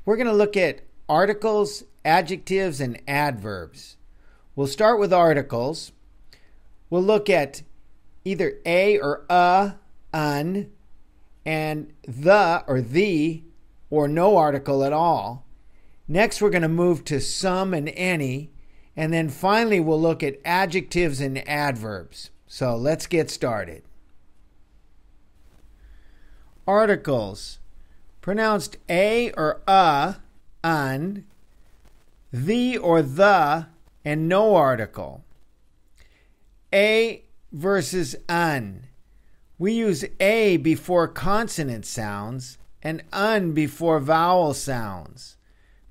We're going to look at articles, adjectives, and adverbs. We'll start with articles. We'll look at either a or un, and the or the, or no article at all. Next, we're going to move to some and any, and then finally we'll look at adjectives and adverbs. So let's get started. Articles. Pronounced a or un, the or the, and no article. A versus un. We use a before consonant sounds and un before vowel sounds.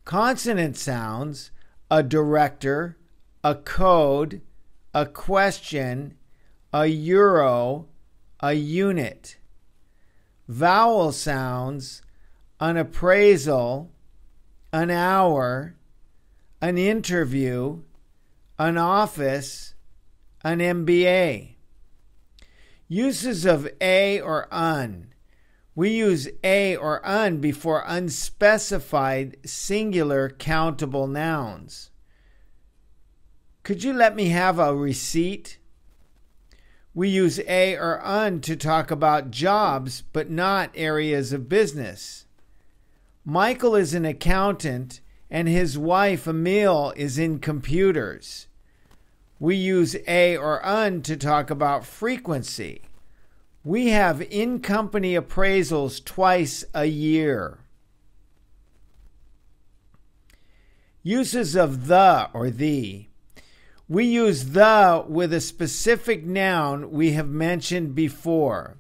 Consonant sounds: a director, a code, a question, a euro, a unit. Vowel sounds: an appraisal, an hour, an interview, an office, an MBA. Uses of a or un. We use a or un before unspecified singular countable nouns. Could you let me have a receipt? We use a or un to talk about jobs, but not areas of business. Michael is an accountant, and his wife, Emil, is in computers. We use a or un to talk about frequency. We have in-company appraisals twice a year. Uses of the or the. We use the with a specific noun we have mentioned before.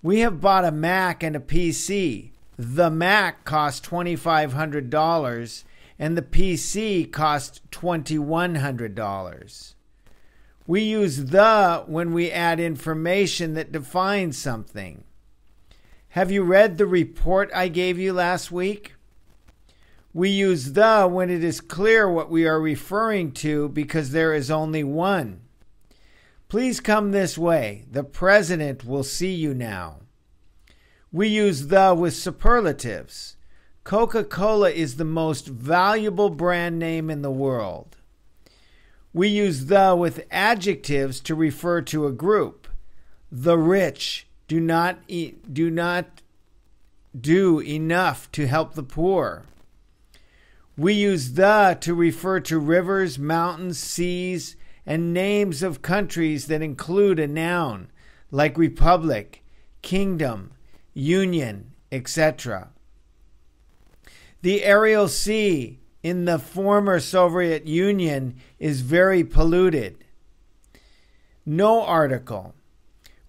We have bought a Mac and a PC. The Mac cost $2,500 and the PC cost $2,100. We use the when we add information that defines something. Have you read the report I gave you last week? We use the when it is clear what we are referring to because there is only one. Please come this way. The president will see you now. We use the with superlatives. Coca-Cola is the most valuable brand name in the world. We use the with adjectives to refer to a group. The rich do not do enough to help the poor. We use the to refer to rivers, mountains, seas, and names of countries that include a noun, like republic, kingdom, union, etc. The Aral Sea in the former Soviet Union is very polluted. No article.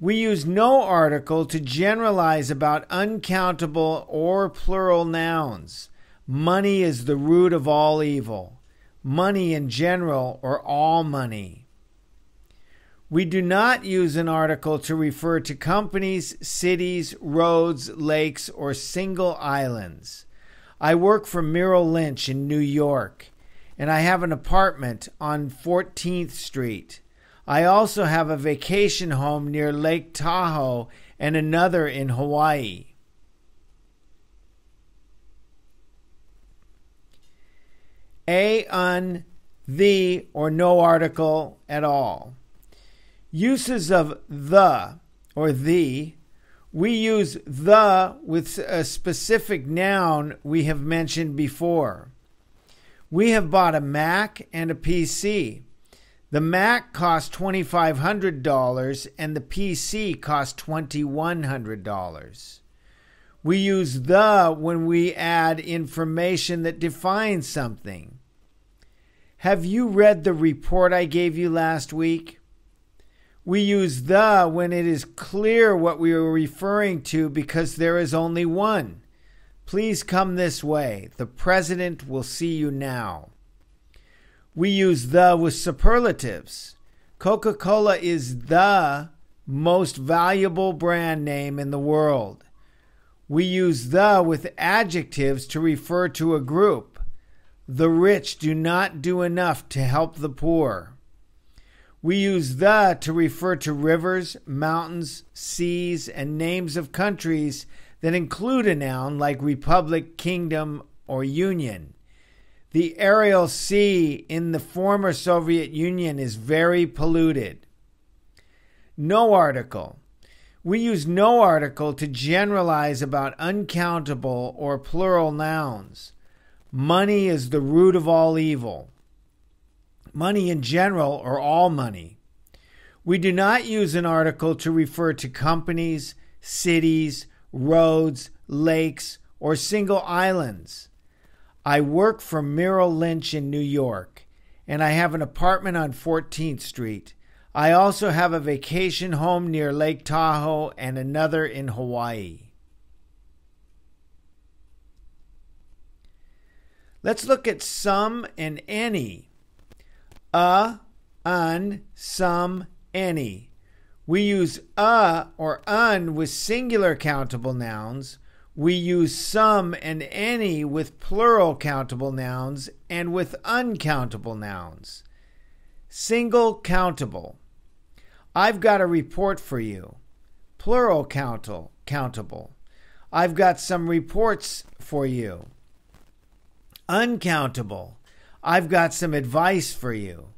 We use no article to generalize about uncountable or plural nouns. Money is the root of all evil. Money in general, or all money. We do not use an article to refer to companies, cities, roads, lakes, or single islands. I work for Merrill Lynch in New York, and I have an apartment on 14th Street. I also have a vacation home near Lake Tahoe and another in Hawaii. A, un, the, or no article at all. Uses of the or the. We use the with a specific noun we have mentioned before. We have bought a Mac and a PC. The Mac cost $2,500 and the PC cost $2,100. We use the when we add information that defines something. Have you read the report I gave you last week? We use the when it is clear what we are referring to because there is only one. Please come this way. The president will see you now. We use the with superlatives. Coca-Cola is the most valuable brand name in the world. We use the with adjectives to refer to a group. The rich do not do enough to help the poor. We use the to refer to rivers, mountains, seas, and names of countries that include a noun like republic, kingdom, or union. The Arial Sea in the former Soviet Union is very polluted. No article. We use no article to generalize about uncountable or plural nouns. Money is the root of all evil. Money in general, or all money. We do not use an article to refer to companies, cities, roads, lakes, or single islands. I work for Merrill Lynch in New York, and I have an apartment on 14th Street. I also have a vacation home near Lake Tahoe and another in Hawaii. Let's look at some and any. Un, some, any. We use or un with singular countable nouns. We use some and any with plural countable nouns and with uncountable nouns. Single countable. I've got a report for you. Plural countable. I've got some reports for you. Uncountable. I've got some advice for you.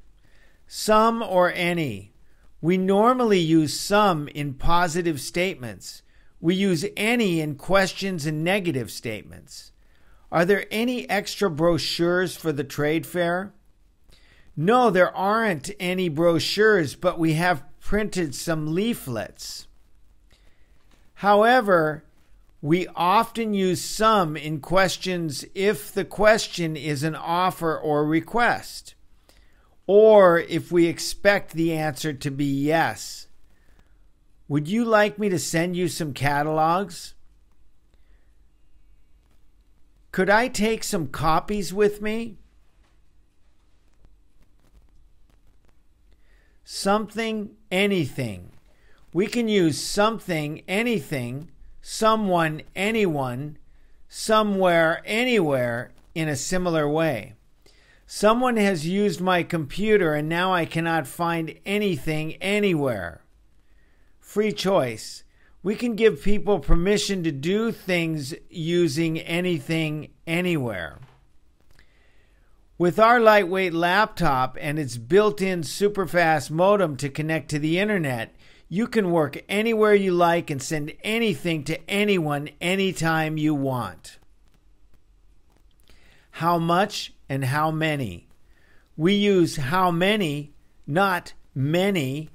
Some or any. We normally use some in positive statements. We use any in questions and negative statements. Are there any extra brochures for the trade fair? No, there aren't any brochures, but we have printed some leaflets. However, we often use some in questions if the question is an offer or request, or if we expect the answer to be yes. Would you like me to send you some catalogs? Could I take some copies with me? Something, anything. We can use something, anything, someone, anyone, somewhere, anywhere in a similar way. Someone has used my computer and now I cannot find anything anywhere. Free choice. We can give people permission to do things using anything, anywhere. With our lightweight laptop and its built-in super-fast modem to connect to the internet, you can work anywhere you like and send anything to anyone anytime you want. How much and how many? We use how many, not many,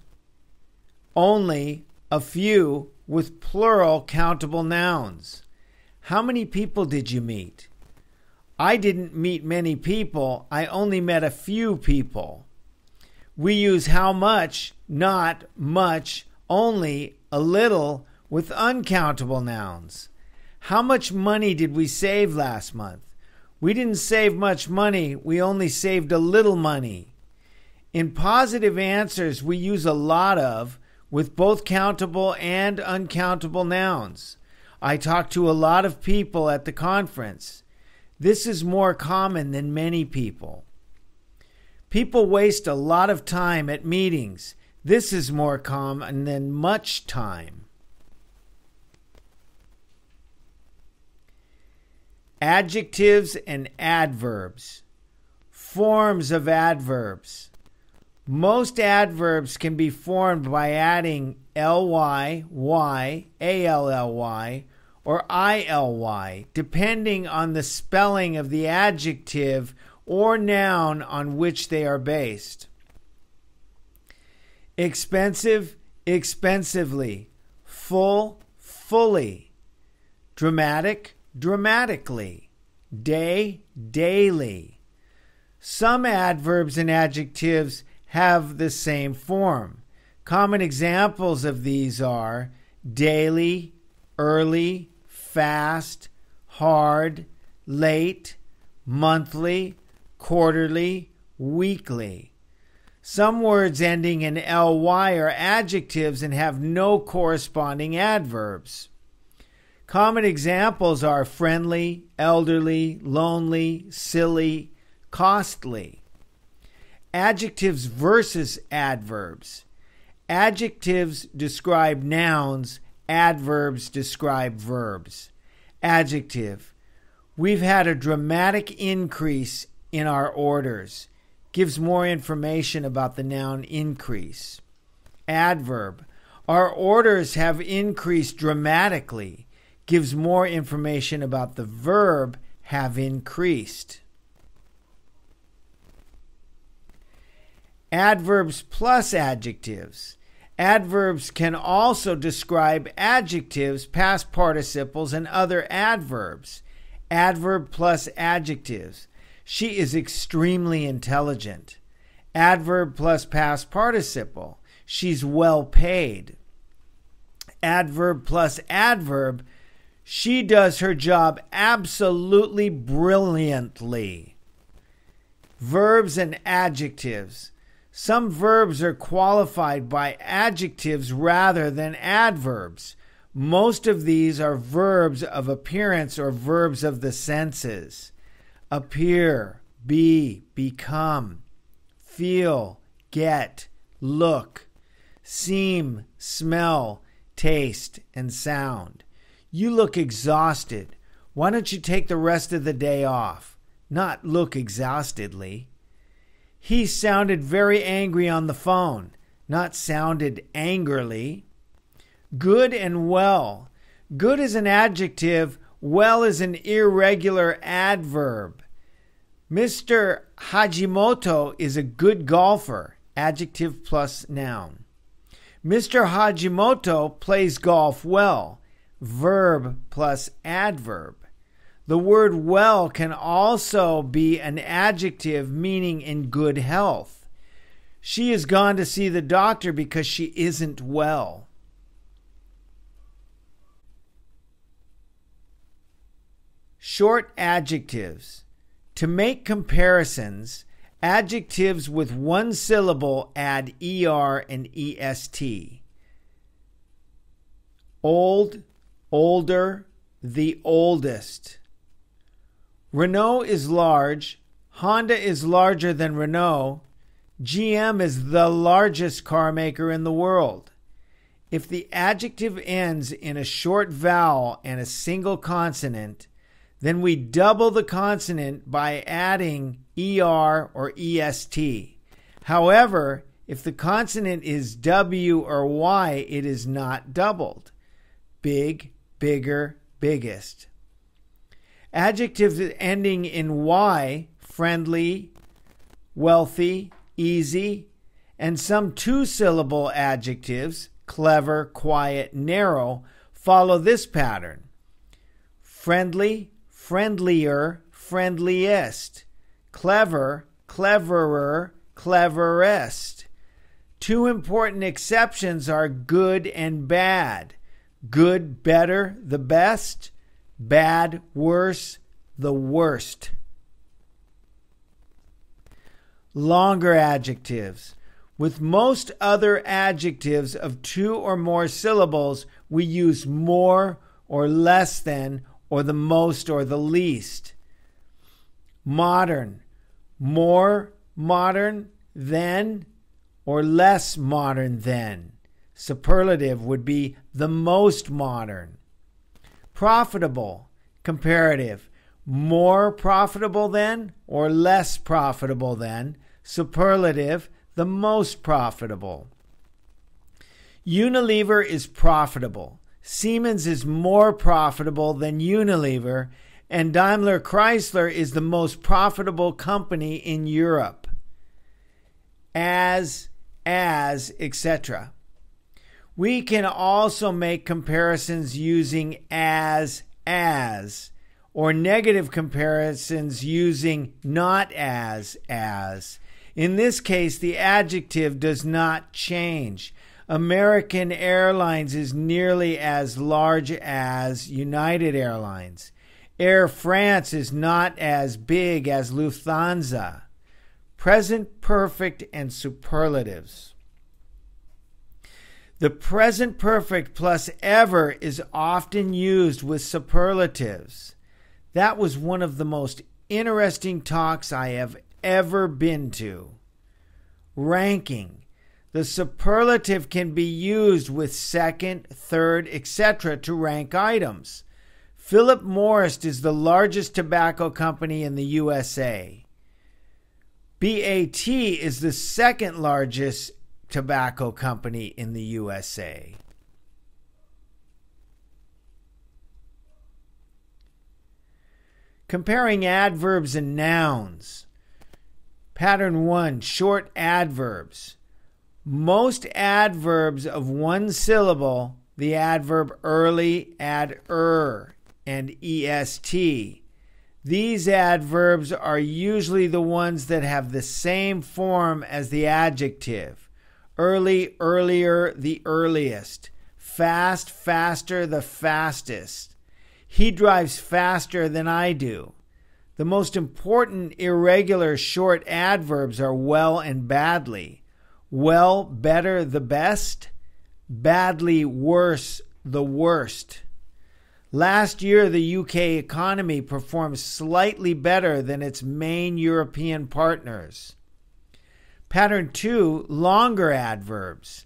only a few with plural countable nouns. How many people did you meet? I didn't meet many people. I only met a few people. We use how much, not much, only a little with uncountable nouns. How much money did we save last month? We didn't save much money. We only saved a little money. In positive answers, we use a lot of with both countable and uncountable nouns. I talked to a lot of people at the conference. This is more common than many people. People waste a lot of time at meetings. This is more common than much time. Adjectives and adverbs. Forms of adverbs. Most adverbs can be formed by adding ly, y, all, or ILY, depending on the spelling of the adjective or noun on which they are based. Expensive, expensively. Full, fully. Dramatic, dramatically. Day, daily. Some adverbs and adjectives have the same form. Common examples of these are daily, early, fast, hard, late, monthly, quarterly, weekly. Some words ending in ly are adjectives and have no corresponding adverbs. Common examples are friendly, elderly, lonely, silly, costly. Adjectives versus adverbs. Adjectives describe nouns. Adverbs describe verbs. Adjective. We've had a dramatic increase in our orders. Gives more information about the noun increase. Adverb. Our orders have increased dramatically. Gives more information about the verb have increased. Adverbs plus adjectives. Adverbs can also describe adjectives, past participles, and other adverbs. Adverb plus adjectives. She is extremely intelligent. Adverb plus past participle. She's well paid. Adverb plus adverb. She does her job absolutely brilliantly. Verbs and adjectives. Some verbs are qualified by adjectives rather than adverbs. Most of these are verbs of appearance or verbs of the senses. Appear, be, become, feel, get, look, seem, smell, taste, and sound. You look exhausted. Why don't you take the rest of the day off? Not look exhaustedly. He sounded very angry on the phone, not sounded angrily. Good and well. Good is an adjective, well is an irregular adverb. Mr. Hajimoto is a good golfer, adjective plus noun. Mr. Hajimoto plays golf well, verb plus adverb. The word well can also be an adjective meaning in good health. She has gone to see the doctor because she isn't well. Short adjectives. To make comparisons, adjectives with one syllable add er and est. Old, older, the oldest. Renault is large. Honda is larger than Renault. GM is the largest car maker in the world. If the adjective ends in a short vowel and a single consonant, then we double the consonant by adding er or est. However, if the consonant is w or y, it is not doubled. Big, bigger, biggest. Adjectives ending in y, friendly, wealthy, easy, and some two-syllable adjectives, clever, quiet, narrow, follow this pattern. Friendly, friendlier, friendliest. Clever, cleverer, cleverest. Two important exceptions are good and bad. Good, better, the best. Bad, worse, the worst. Longer adjectives. With most other adjectives of two or more syllables, we use more or less than or the most or the least. Modern. More modern than or less modern than. Superlative would be the most modern. Profitable. Comparative. More profitable than or less profitable than. Superlative. The most profitable. Unilever is profitable. Siemens is more profitable than Unilever, and Daimler Chrysler is the most profitable company in Europe. As, etc. We can also make comparisons using as, or negative comparisons using not as. In this case, the adjective does not change. American Airlines is nearly as large as United Airlines. Air France is not as big as Lufthansa. Present perfect and superlatives. The present perfect plus ever is often used with superlatives. That was one of the most interesting talks I have ever been to. Ranking. The superlative can be used with second, third, etc. to rank items. Philip Morris is the largest tobacco company in the USA. BAT is the second largest tobacco company in the USA. Comparing adverbs and nouns. Pattern 1, short adverbs. Most adverbs of one syllable, the adverb early add and est. These adverbs are usually the ones that have the same form as the adjective. Early, earlier, the earliest. Fast, faster, the fastest. He drives faster than I do. The most important irregular short adverbs are well and badly. Well, better, the best. Badly, worse, the worst. Last year, the UK economy performed slightly better than its main European partners. Pattern 2, longer adverbs.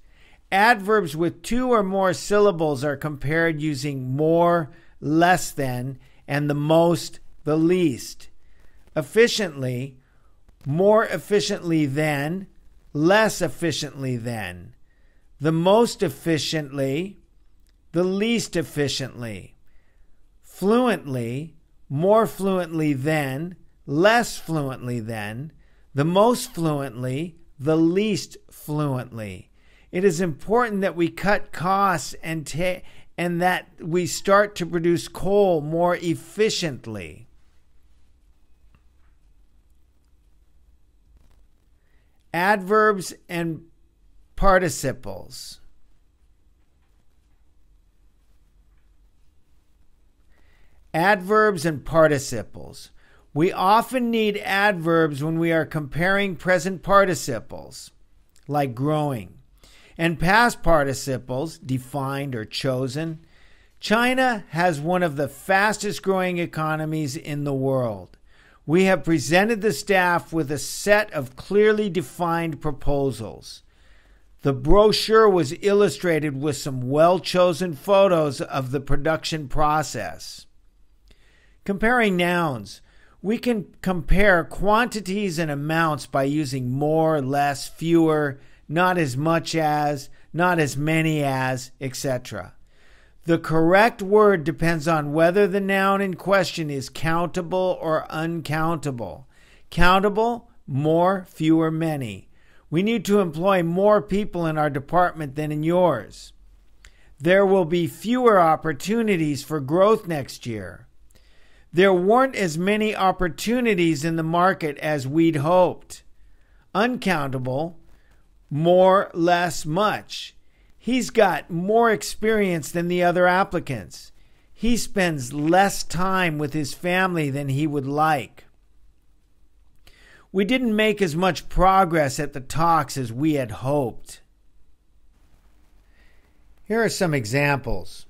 Adverbs with 2 or more syllables are compared using more, less than, and the most, the least. Efficiently, more efficiently than, less efficiently than. The most efficiently, the least efficiently. Fluently, more fluently than, less fluently than, the most fluently, the least fluently. It is important that we cut costs and that we start to produce coal more efficiently. Adverbs and participles. Adverbs and participles. We often need adverbs when we are comparing present participles, like growing, and past participles, defined or chosen. China has one of the fastest growing economies in the world. We have presented the staff with a set of clearly defined proposals. The brochure was illustrated with some well-chosen photos of the production process. Comparing nouns. We can compare quantities and amounts by using more, less, fewer, not as much as, not as many as, etc. The correct word depends on whether the noun in question is countable or uncountable. Countable, more, fewer, many. We need to employ more people in our department than in yours. There will be fewer opportunities for growth next year. There weren't as many opportunities in the market as we'd hoped. Uncountable, more, less, much. He's got more experience than the other applicants. He spends less time with his family than he would like. We didn't make as much progress at the talks as we had hoped. Here are some examples.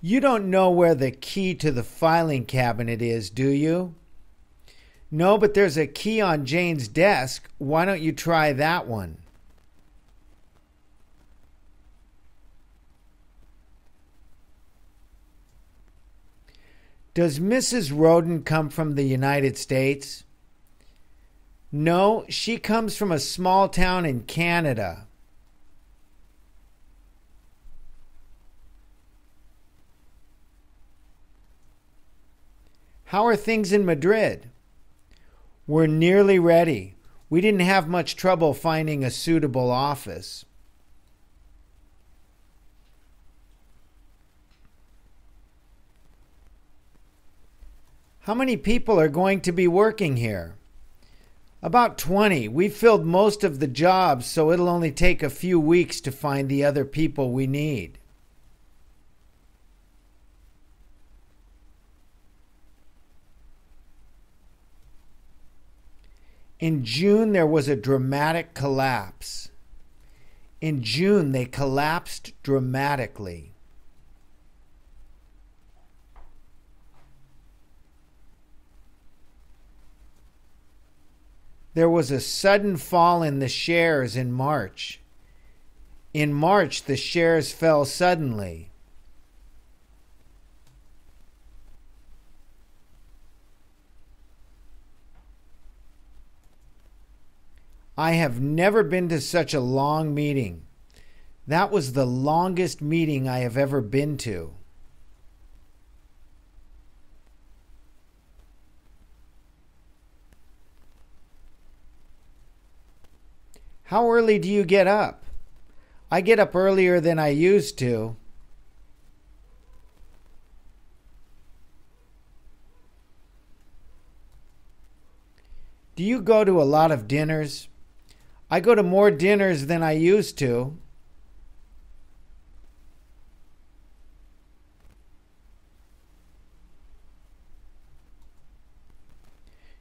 You don't know where the key to the filing cabinet is, do you? No, but there's a key on Jane's desk. Why don't you try that one? Does Mrs. Roden come from the United States? No, she comes from a small town in Canada. How are things in Madrid? We're nearly ready. We didn't have much trouble finding a suitable office. How many people are going to be working here? About 20. We filled most of the jobs, so it'll only take a few weeks to find the other people we need. In June, there was a dramatic collapse. In June, they collapsed dramatically. There was a sudden fall in the shares in March. In March, the shares fell suddenly. I have never been to such a long meeting. That was the longest meeting I have ever been to. How early do you get up? I get up earlier than I used to. Do you go to a lot of dinners? I go to more dinners than I used to.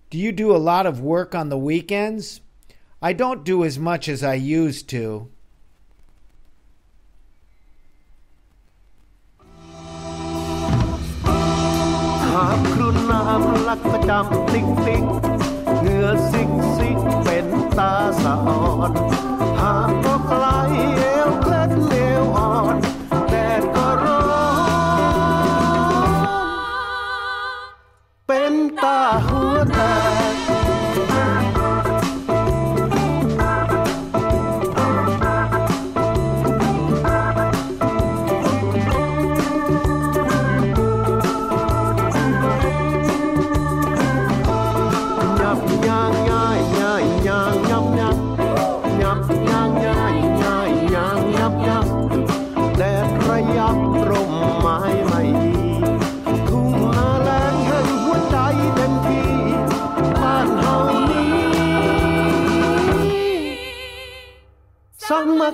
Do you do a lot of work on the weekends? I don't do as much as I used to. Summer